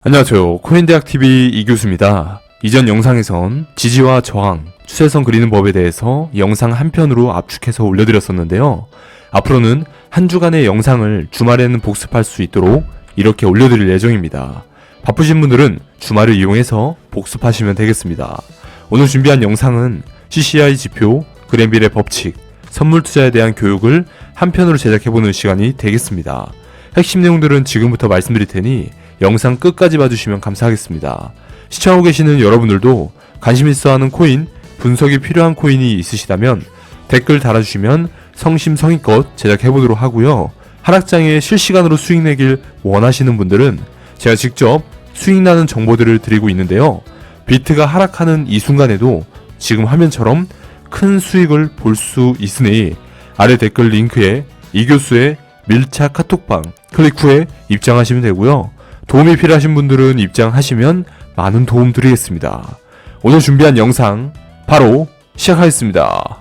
안녕하세요. 코인대학TV 이교수입니다. 이전 영상에선 지지와 저항, 추세선 그리는 법에 대해서 영상 한 편으로 압축해서 올려드렸었는데요. 앞으로는 한 주간의 영상을 주말에는 복습할 수 있도록 이렇게 올려드릴 예정입니다. 바쁘신 분들은 주말을 이용해서 복습하시면 되겠습니다. 오늘 준비한 영상은 CCI 지표, 그랜빌의 법칙, 선물 투자에 대한 교육을 한 편으로 제작해보는 시간이 되겠습니다. 핵심 내용들은 지금부터 말씀드릴 테니 영상 끝까지 봐주시면 감사하겠습니다. 시청하고 계시는 여러분들도 관심 있어하는 코인, 분석이 필요한 코인이 있으시다면 댓글 달아주시면 성심성의껏 제작해보도록 하고요. 하락장에 실시간으로 수익 내길 원하시는 분들은 제가 직접 수익 나는 정보들을 드리고 있는데요. 비트가 하락하는 이 순간에도 지금 화면처럼 큰 수익을 볼 수 있으니 아래 댓글 링크에 이교수의 밀착 카톡방 클릭 후에 입장하시면 되고요. 도움이 필요하신 분들은 입장하시면 많은 도움 드리겠습니다. 오늘 준비한 영상 바로 시작하겠습니다.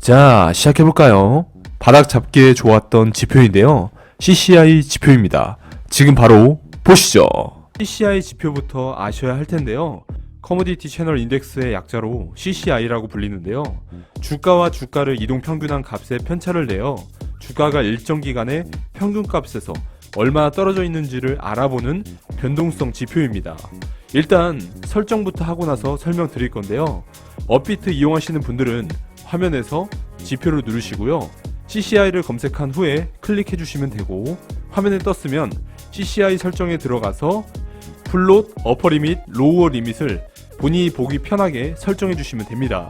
자, 시작해볼까요? 바닥 잡기에 좋았던 지표인데요. CCI 지표입니다. 지금 바로 보시죠. CCI 지표부터 아셔야 할 텐데요. 커머디티 채널 인덱스의 약자로 CCI라고 불리는데요. 주가와 주가를 이동평균한 값에 편차를 내어 주가가 일정 기간의 평균값에서 얼마나 떨어져 있는지를 알아보는 변동성 지표입니다. 일단 설정부터 하고 나서 설명드릴 건데요. 업비트 이용하시는 분들은 화면에서 지표를 누르시고요. CCI를 검색한 후에 클릭해 주시면 되고, 화면에 떴으면 CCI 설정에 들어가서 플롯, 어퍼 리밋, 로우어 리밋을 본인이 보기 편하게 설정해 주시면 됩니다.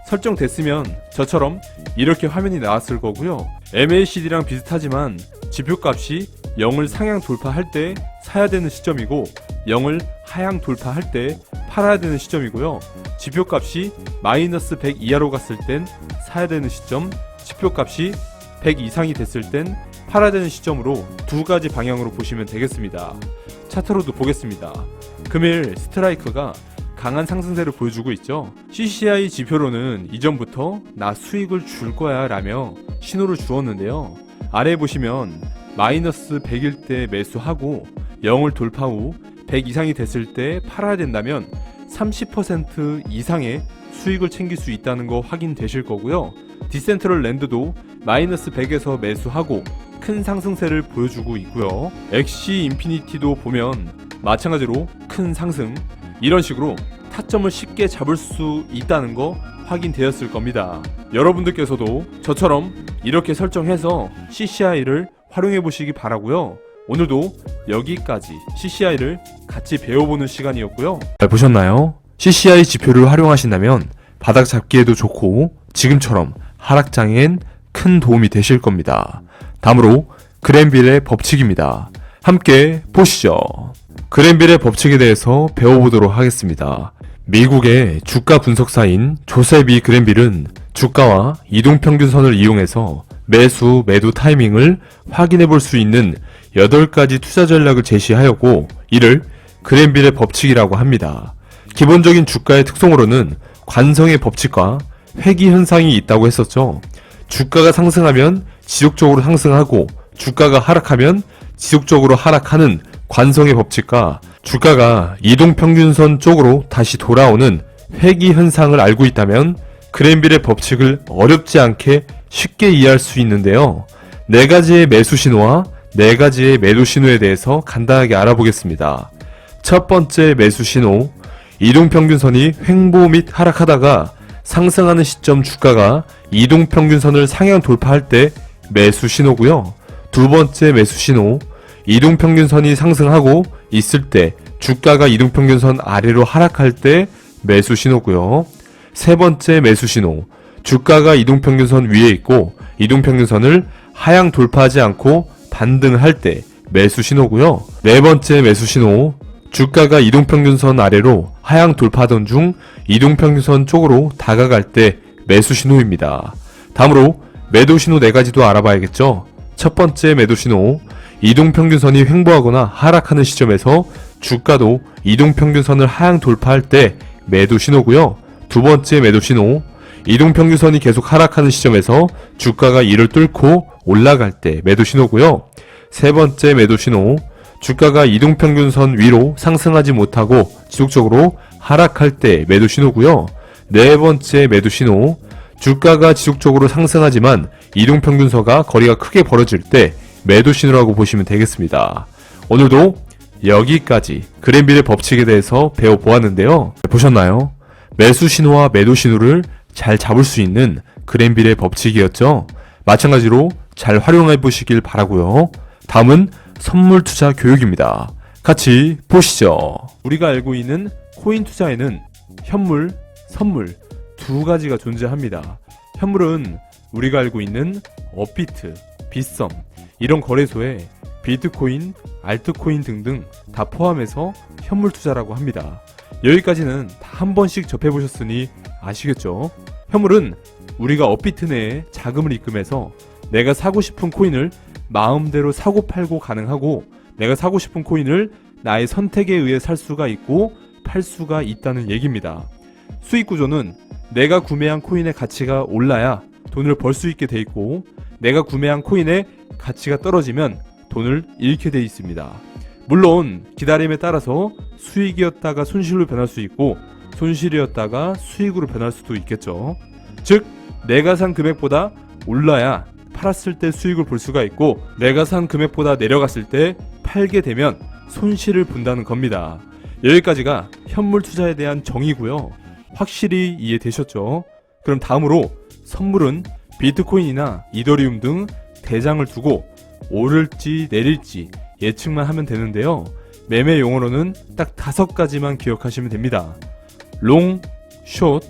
설정됐으면 저처럼 이렇게 화면이 나왔을 거고요. MACD랑 비슷하지만 지표값이 0을 상향 돌파할 때 사야 되는 시점이고 0을 하향 돌파할 때 팔아야 되는 시점이고요. 지표값이 마이너스 100 이하로 갔을 땐 사야 되는 시점, 지표값이 100 이상이 됐을 땐 팔아야 되는 시점으로 두 가지 방향으로 보시면 되겠습니다. 차트로도 보겠습니다. 금일 스트라이크가 강한 상승세를 보여주고 있죠. CCI 지표로는 이전부터 나 수익을 줄 거야 라며 신호를 주었는데요. 아래에 보시면 마이너스 100일 때 매수하고 0을 돌파 후 100 이상이 됐을 때 팔아야 된다면 30% 이상의 수익을 챙길 수 있다는 거 확인되실 거고요. 디센트럴 랜드도 마이너스 100에서 매수하고 큰 상승세를 보여주고 있고요. 엑시 인피니티도 보면 마찬가지로 큰 상승, 이런 식으로 타점을 쉽게 잡을 수 있다는 거 확인되었을 겁니다. 여러분들께서도 저처럼 이렇게 설정해서 CCI를 활용해 보시기 바라고요. 오늘도 여기까지 CCI를 같이 배워보는 시간이었고요. 잘 보셨나요? CCI 지표를 활용하신다면 바닥 잡기에도 좋고 지금처럼 하락장엔 큰 도움이 되실 겁니다. 다음으로 그랜빌의 법칙입니다. 함께 보시죠. 그랜빌의 법칙에 대해서 배워보도록 하겠습니다. 미국의 주가 분석사인 조셉 그랜빌은 주가와 이동평균선을 이용해서 매수, 매도 타이밍을 확인해 볼 수 있는 8가지 투자 전략을 제시하였고, 이를 그랜빌의 법칙이라고 합니다. 기본적인 주가의 특성으로는 관성의 법칙과 회귀 현상이 있다고 했었죠. 주가가 상승하면 지속적으로 상승하고 주가가 하락하면 지속적으로 하락하는 관성의 법칙과 주가가 이동평균선 쪽으로 다시 돌아오는 회귀 현상을 알고 있다면 그랜빌의 법칙을 어렵지 않게 쉽게 이해할 수 있는데요. 4가지의 매수 신호와 4가지의 매도 신호에 대해서 간단하게 알아보겠습니다. 첫 번째 매수 신호, 이동평균선이 횡보 및 하락하다가 상승하는 시점 주가가 이동평균선을 상향 돌파할 때 매수 신호고요. 두 번째 매수 신호, 이동평균선이 상승하고 있을 때 주가가 이동평균선 아래로 하락할 때 매수 신호고요. 세 번째 매수 신호, 주가가 이동평균선 위에 있고 이동평균선을 하향 돌파하지 않고 반등할 때 매수 신호고요. 네 번째 매수 신호, 주가가 이동평균선 아래로 하향 돌파하던 중 이동평균선 쪽으로 다가갈 때 매수 신호입니다. 다음으로 매도 신호 4가지도 알아봐야겠죠. 첫 번째 매도 신호, 이동평균선이 횡보하거나 하락하는 시점에서 주가도 이동평균선을 하향 돌파할 때 매도 신호고요. 두 번째 매도 신호, 이동평균선이 계속 하락하는 시점에서 주가가 이를 뚫고 올라갈 때 매도 신호고요. 세 번째 매도 신호, 주가가 이동평균선 위로 상승하지 못하고 지속적으로 하락할 때 매도 신호고요. 네 번째 매도 신호, 주가가 지속적으로 상승하지만 이동평균선과 거리가 크게 벌어질 때 매도 신호라고 보시면 되겠습니다. 오늘도 여기까지 그랜빌의 법칙에 대해서 배워보았는데요. 보셨나요? 매수 신호와 매도 신호를 잘 잡을 수 있는 그랜빌의 법칙이었죠. 마찬가지로 잘 활용해 보시길 바라고요. 다음은 선물 투자 교육입니다. 같이 보시죠. 우리가 알고 있는 코인 투자에는 현물, 선물 두 가지가 존재합니다. 현물은 우리가 알고 있는 업비트, 빗썸 이런 거래소에 비트코인, 알트코인 등등 다 포함해서 현물 투자라고 합니다. 여기까지는 다 한 번씩 접해보셨으니 아시겠죠? 현물은 우리가 업비트 내에 자금을 입금해서 내가 사고 싶은 코인을 마음대로 사고 팔고 가능하고 내가 사고 싶은 코인을 나의 선택에 의해 살 수가 있고 팔 수가 있다는 얘기입니다. 수익 구조는 내가 구매한 코인의 가치가 올라야 돈을 벌 수 있게 돼 있고 내가 구매한 코인의 가치가 떨어지면 돈을 잃게 돼 있습니다. 물론 기다림에 따라서 수익이었다가 손실로 변할 수 있고 손실이었다가 수익으로 변할 수도 있겠죠. 즉 내가 산 금액보다 올라야 팔았을 때 수익을 볼 수가 있고 내가 산 금액보다 내려갔을 때 팔게 되면 손실을 본다는 겁니다. 여기까지가 현물 투자에 대한 정의고요. 확실히 이해되셨죠? 그럼 다음으로 선물은 비트코인이나 이더리움 등 대장을 두고 오를지 내릴지 예측만 하면 되는데요. 매매 용어로는 딱 5가지만 기억하시면 됩니다. 롱, 숏,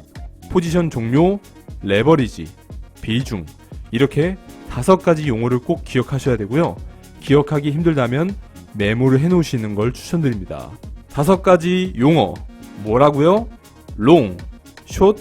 포지션 종료, 레버리지, 비중 이렇게 5가지 용어를 꼭 기억하셔야 되고요. 기억하기 힘들다면 메모를 해놓으시는 걸 추천드립니다. 5가지 용어 뭐라고요? 롱, 숏,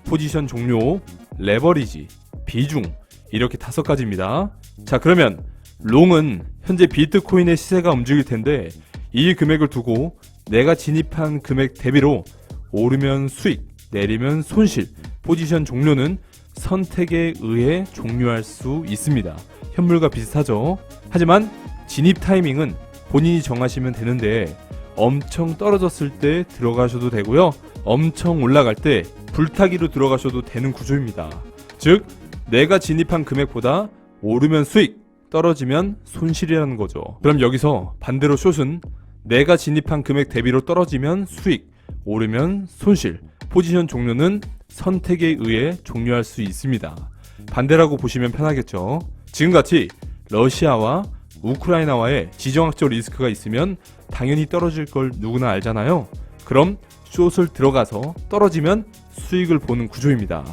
포지션 종료, 레버리지, 비중 이렇게 5가지입니다. 자 그러면 롱은 현재 비트코인의 시세가 움직일 텐데 이 금액을 두고 내가 진입한 금액 대비로 오르면 수익, 내리면 손실, 포지션 종료는 선택에 의해 종료할 수 있습니다. 현물과 비슷하죠. 하지만 진입 타이밍은 본인이 정하시면 되는데 엄청 떨어졌을 때 들어가셔도 되고요. 엄청 올라갈 때 불타기로 들어가셔도 되는 구조입니다. 즉 내가 진입한 금액보다 오르면 수익, 떨어지면 손실이라는 거죠. 그럼 여기서 반대로 숏은 내가 진입한 금액 대비로 떨어지면 수익, 오르면 손실, 포지션 종료는 선택에 의해 종료할 수 있습니다. 반대라고 보시면 편하겠죠. 지금같이 러시아와 우크라이나와의 지정학적 리스크가 있으면 당연히 떨어질 걸 누구나 알잖아요. 그럼 숏을 들어가서 떨어지면 수익을 보는 구조입니다.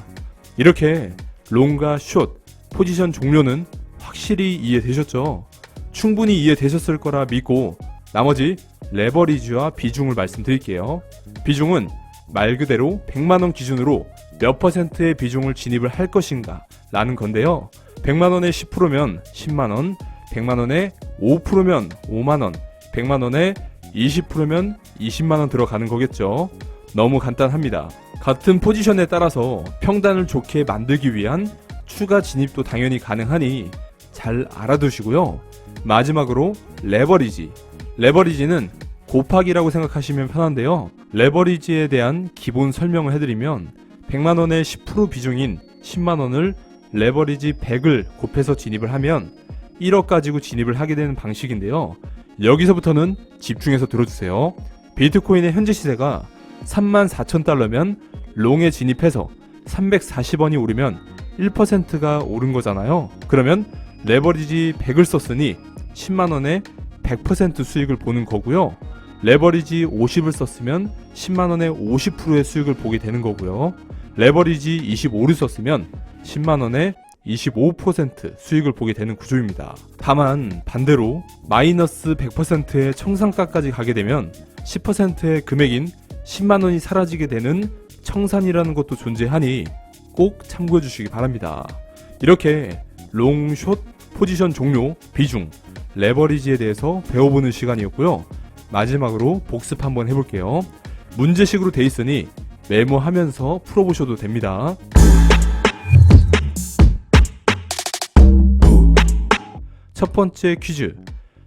이렇게 롱과 숏, 포지션 종료는 확실히 이해되셨죠? 충분히 이해되셨을 거라 믿고 나머지 레버리지와 비중을 말씀드릴게요. 비중은 말 그대로 100만원 기준으로 몇 퍼센트의 비중을 진입을 할 것인가 라는 건데요. 100만원에 10%면 10만원, 100만원에 5%면 5만원, 100만원에 20%면 20만원 들어가는 거겠죠. 너무 간단합니다. 같은 포지션에 따라서 평단을 좋게 만들기 위한 추가 진입도 당연히 가능하니 잘 알아두시고요. 마지막으로 레버리지. 레버리지는 곱하기라고 생각하시면 편한데요. 레버리지에 대한 기본 설명을 해드리면 100만원의 10% 비중인 10만원을 레버리지 100을 곱해서 진입을 하면 1억 가지고 진입을 하게 되는 방식인데요. 여기서부터는 집중해서 들어주세요. 비트코인의 현재 시세가 34,000달러면 롱에 진입해서 340원이 오르면 1%가 오른 거잖아요. 그러면 레버리지 100을 썼으니 10만원에 100% 수익을 보는 거고요. 레버리지 50을 썼으면 10만원에 50%의 수익을 보게 되는 거고요. 레버리지 25를 썼으면 10만원에 25% 수익을 보게 되는 구조입니다. 다만 반대로 마이너스 100%의 청산가까지 가게 되면 10%의 금액인 10만원이 사라지게 되는 청산이라는 것도 존재하니 꼭 참고해 주시기 바랍니다. 이렇게 롱, 숏, 포지션 종료, 비중, 레버리지에 대해서 배워보는 시간이었고요. 마지막으로 복습 한번 해볼게요. 문제식으로 돼 있으니 메모하면서 풀어보셔도 됩니다. 첫 번째 퀴즈.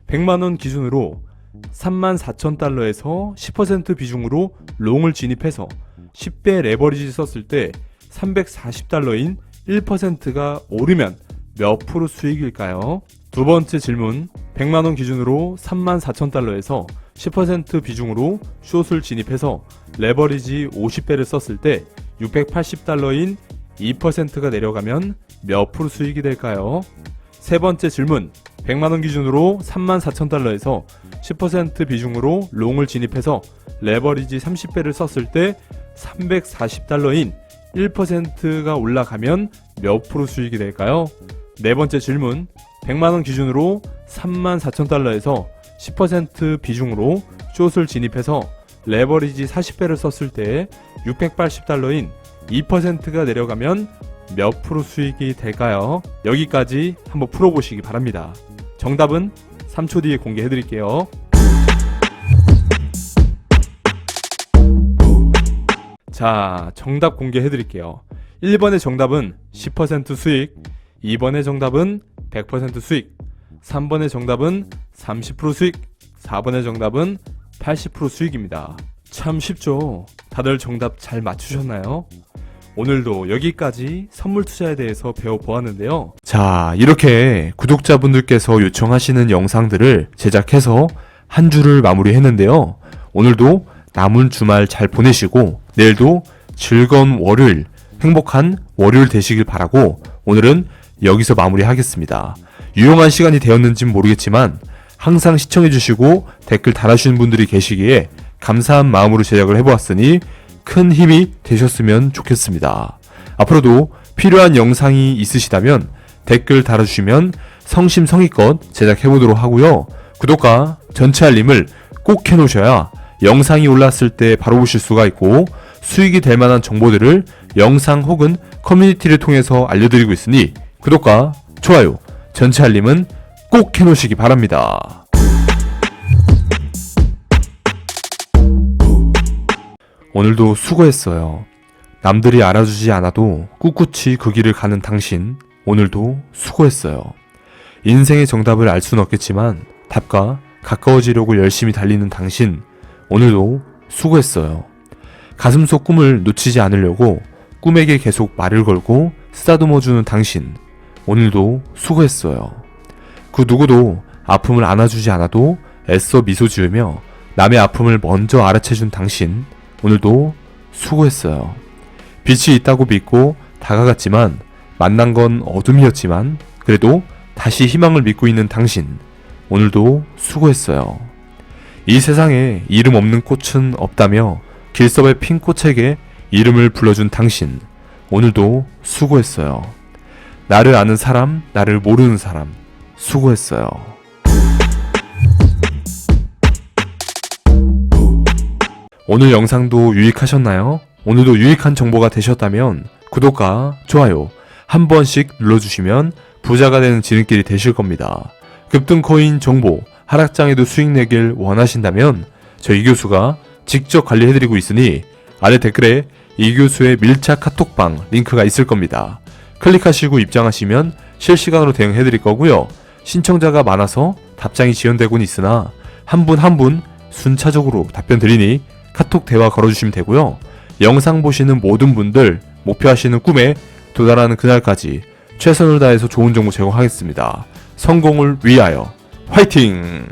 100만원 기준으로 34,000달러에서 10% 비중으로 롱을 진입해서 10배 레버리지 썼을 때 340달러인 1%가 오르면 몇 프로 수익일까요? 두 번째 질문. 100만원 기준으로 34,000달러에서 10% 비중으로 숏을 진입해서 레버리지 50배를 썼을 때 680달러인 2%가 내려가면 몇 프로 수익이 될까요? 세 번째 질문. 100만원 기준으로 34,000달러에서 10% 비중으로 롱을 진입해서 레버리지 30배를 썼을 때 340달러인 1%가 올라가면 몇 프로 수익이 될까요? 네 번째 질문. 100만원 기준으로 34,000달러에서 10% 비중으로 숏을 진입해서 레버리지 40배를 썼을 때 680달러인 2%가 내려가면 몇 프로 수익이 될까요? 여기까지 한번 풀어보시기 바랍니다. 정답은 3초 뒤에 공개해드릴게요. 자, 정답 공개해드릴게요. 1번의 정답은 10% 수익, 2번의 정답은 100% 수익, 3번의 정답은 30% 수익, 4번의 정답은 80% 수익입니다. 참 쉽죠? 다들 정답 잘 맞추셨나요? 오늘도 여기까지 선물 투자에 대해서 배워보았는데요. 자, 이렇게 구독자분들께서 요청하시는 영상들을 제작해서 한 주를 마무리했는데요. 오늘도 남은 주말 잘 보내시고 내일도 즐거운 월요일, 행복한 월요일 되시길 바라고 오늘은 여기서 마무리하겠습니다. 유용한 시간이 되었는지는 모르겠지만 항상 시청해주시고 댓글 달아주시는 분들이 계시기에 감사한 마음으로 제작을 해보았으니 큰 힘이 되셨으면 좋겠습니다. 앞으로도 필요한 영상이 있으시다면 댓글 달아주시면 성심성의껏 제작해보도록 하고요. 구독과 전체 알림을 꼭 해놓으셔야 영상이 올랐을 때 바로 보실 수가 있고 수익이 될 만한 정보들을 영상 혹은 커뮤니티를 통해서 알려드리고 있으니 구독과 좋아요, 전체 알림은 꼭 해놓으시기 바랍니다. 오늘도 수고했어요. 남들이 알아주지 않아도 꿋꿋이 그 길을 가는 당신, 오늘도 수고했어요. 인생의 정답을 알 수는 없겠지만 답과 가까워지려고 열심히 달리는 당신, 오늘도 수고했어요. 가슴속 꿈을 놓치지 않으려고 꿈에게 계속 말을 걸고 쓰다듬어주는 당신, 오늘도 수고했어요. 그 누구도 아픔을 안아주지 않아도 애써 미소 지으며 남의 아픔을 먼저 알아채준 당신, 오늘도 수고했어요. 빛이 있다고 믿고 다가갔지만 만난 건 어둠이었지만 그래도 다시 희망을 믿고 있는 당신, 오늘도 수고했어요. 이 세상에 이름 없는 꽃은 없다며 길섭의 핀 꽃에게 이름을 불러준 당신, 오늘도 수고했어요. 나를 아는 사람, 나를 모르는 사람, 수고했어요. 오늘 영상도 유익하셨나요? 오늘도 유익한 정보가 되셨다면 구독과 좋아요 한 번씩 눌러주시면 부자가 되는 지름길이 되실 겁니다. 급등코인 정보, 하락장에도 수익 내길 원하신다면 저희 이 교수가 직접 관리해드리고 있으니 아래 댓글에 이 교수의 밀착 카톡방 링크가 있을 겁니다. 클릭하시고 입장하시면 실시간으로 대응해드릴 거고요. 신청자가 많아서 답장이 지연되곤 있으나 한 분 한 분 순차적으로 답변 드리니 카톡 대화 걸어주시면 되고요. 영상 보시는 모든 분들 목표하시는 꿈에 도달하는 그날까지 최선을 다해서 좋은 정보 제공하겠습니다. 성공을 위하여 화이팅!